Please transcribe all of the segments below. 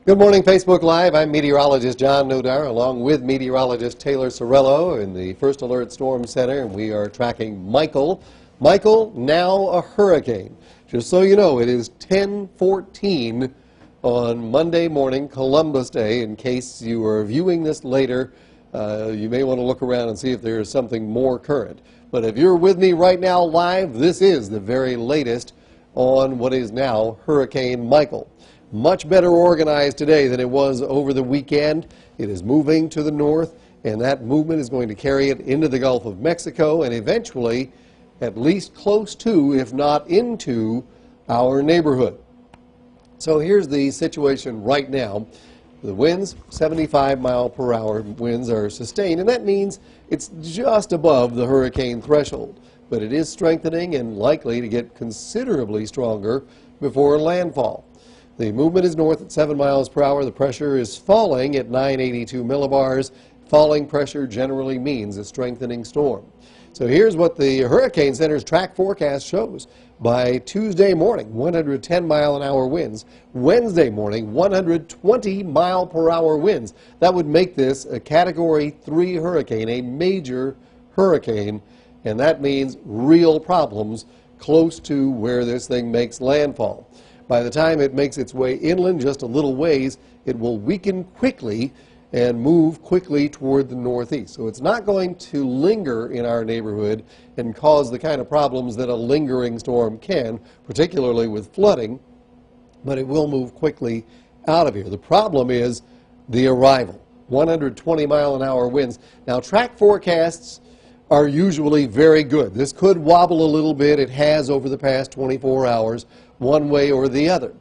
Good morning, Facebook Live. I'm meteorologist John Nodar, along with meteorologist Taylor Sorello in the First Alert Storm Center, and we are tracking Michael. Michael, now a hurricane. Just so you know, it is 10:14 on Monday morning, Columbus Day. In case you are viewing this later, you may want to look around and see if there is something more current. But if you're with me right now live, this is the very latest on what is now Hurricane Michael. Much better organized today than it was over the weekend. It is moving to the north, and that movement is going to carry it into the Gulf of Mexico and eventually at least close to, if not into, our neighborhood. So here's the situation right now. The winds, 75-mile-per-hour winds, are sustained, and that means it's just above the hurricane threshold. But it is strengthening and likely to get considerably stronger before landfall. The movement is north at 7 miles per hour. The pressure is falling at 982 millibars. Falling pressure generally means a strengthening storm. So here's what the Hurricane Center's track forecast shows. By Tuesday morning, 110 mile an hour winds. Wednesday morning, 120 mile per hour winds. That would make this a Category 3 hurricane, a major hurricane, and that means real problems close to where this thing makes landfall. By the time it makes its way inland just a little ways, it will weaken quickly and move quickly toward the northeast. So it's not going to linger in our neighborhood and cause the kind of problems that a lingering storm can, particularly with flooding, but it will move quickly out of here. The problem is the arrival, 120 mile an hour winds. Now, track forecasts are usually very good. This could wobble a little bit. It has over the past 24 hours, one way or the other.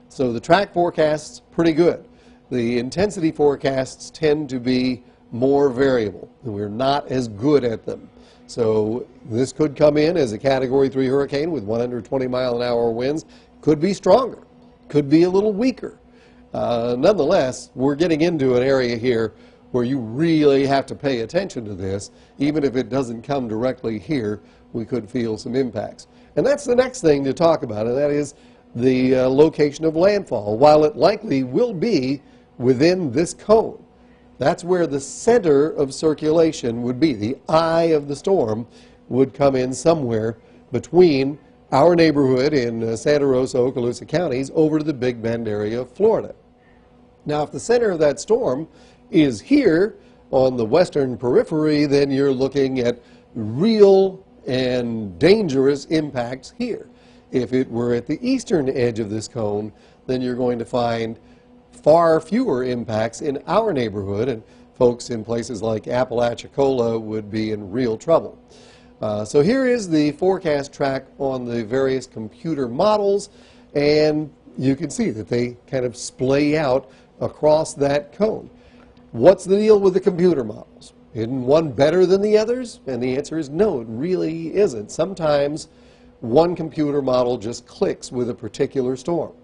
So the track forecast's pretty good. The intensity forecasts tend to be more variable, and we're not as good at them. So this could come in as a Category 3 hurricane with 120 mile an hour winds. Could be stronger, could be a little weaker. Nonetheless, we're getting into an area here where you really have to pay attention to this. Even if it doesn't come directly here, we could feel some impacts. And that's the next thing to talk about, and that is the location of landfall. While it likely will be within this cone, that's where the center of circulation would be. The eye of the storm would come in somewhere between our neighborhood in Santa Rosa, Okaloosa counties over to the Big Bend area of Florida. Now, if the center of that storm is here on the western periphery, then you're looking at real and dangerous impacts here. If it were at the eastern edge of this cone, then you're going to find far fewer impacts in our neighborhood, and folks in places like Apalachicola would be in real trouble. So here is the forecast track on the various computer models, and you can see that they kind of splay out across that cone. What's the deal with the computer models? Isn't one better than the others? And the answer is no, it really isn't. Sometimes one computer model just clicks with a particular storm.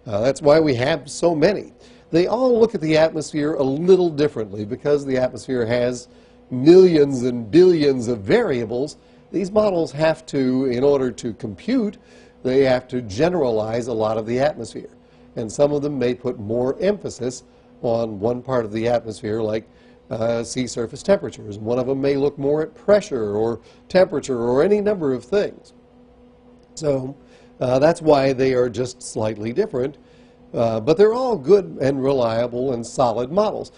That's why we have so many. They all look at the atmosphere a little differently because the atmosphere has millions and billions of variables. These models have to, in order to compute, they have to generalize a lot of the atmosphere. And some of them may put more emphasis on one part of the atmosphere, like sea surface temperatures. One of them may look more at pressure or temperature or any number of things. So that's why they are just slightly different. But they're all good and reliable and solid models.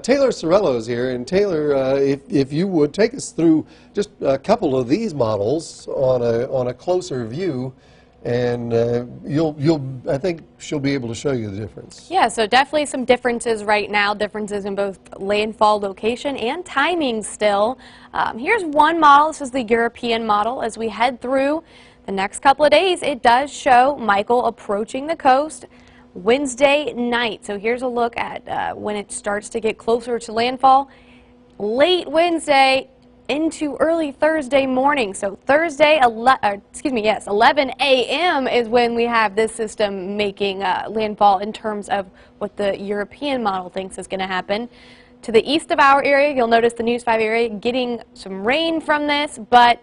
Taylor Sorello is here, and Taylor, if you would take us through just a couple of these models on a closer view, and I think she'll be able to show you the difference. Yeah, so definitely some differences right now, differences in both landfall location and timing still. Here's one model. This is the European model. As we head through the next couple of days, it does show Michael approaching the coast Wednesday night. So here's a look at when it starts to get closer to landfall. Late Wednesday into early Thursday morning. So Thursday, 11 a.m. is when we have this system making landfall in terms of what the European model thinks is going to happen. To the east of our area, you'll notice the News 5 area getting some rain from this, but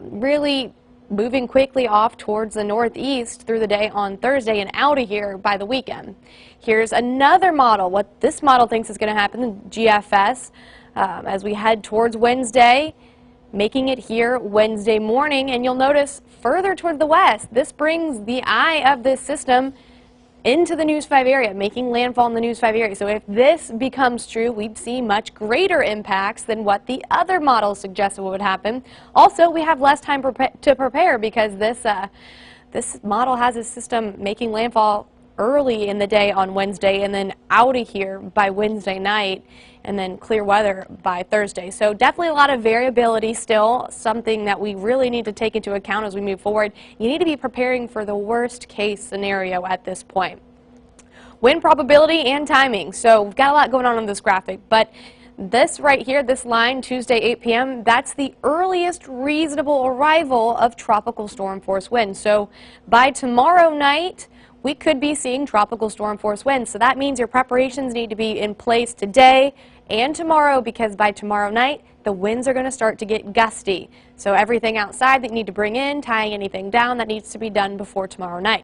really moving quickly off towards the northeast through the day on Thursday and out of here by the weekend. Here's another model. What this model thinks is going to happen, the GFS, as we head towards Wednesday, making it here Wednesday morning. And you'll notice further toward the west, this brings the eye of this system into the News 5 area, making landfall in the News 5 area. So if this becomes true, we'd see much greater impacts than what the other models suggested would happen. Also, we have less time to prepare because this model has a system making landfall early in the day on Wednesday and then out of here by Wednesday night and then clear weather by Thursday. So definitely a lot of variability still, something that we really need to take into account as we move forward. You need to be preparing for the worst case scenario at this point. Wind probability and timing. So we've got a lot going on this graphic, but this right here, this line, Tuesday 8 p.m., that's the earliest reasonable arrival of tropical storm force winds. So by tomorrow night, we could be seeing tropical storm force winds. So that means your preparations need to be in place today and tomorrow, because by tomorrow night, the winds are going to start to get gusty. So everything outside that you need to bring in, tying anything down, that needs to be done before tomorrow night.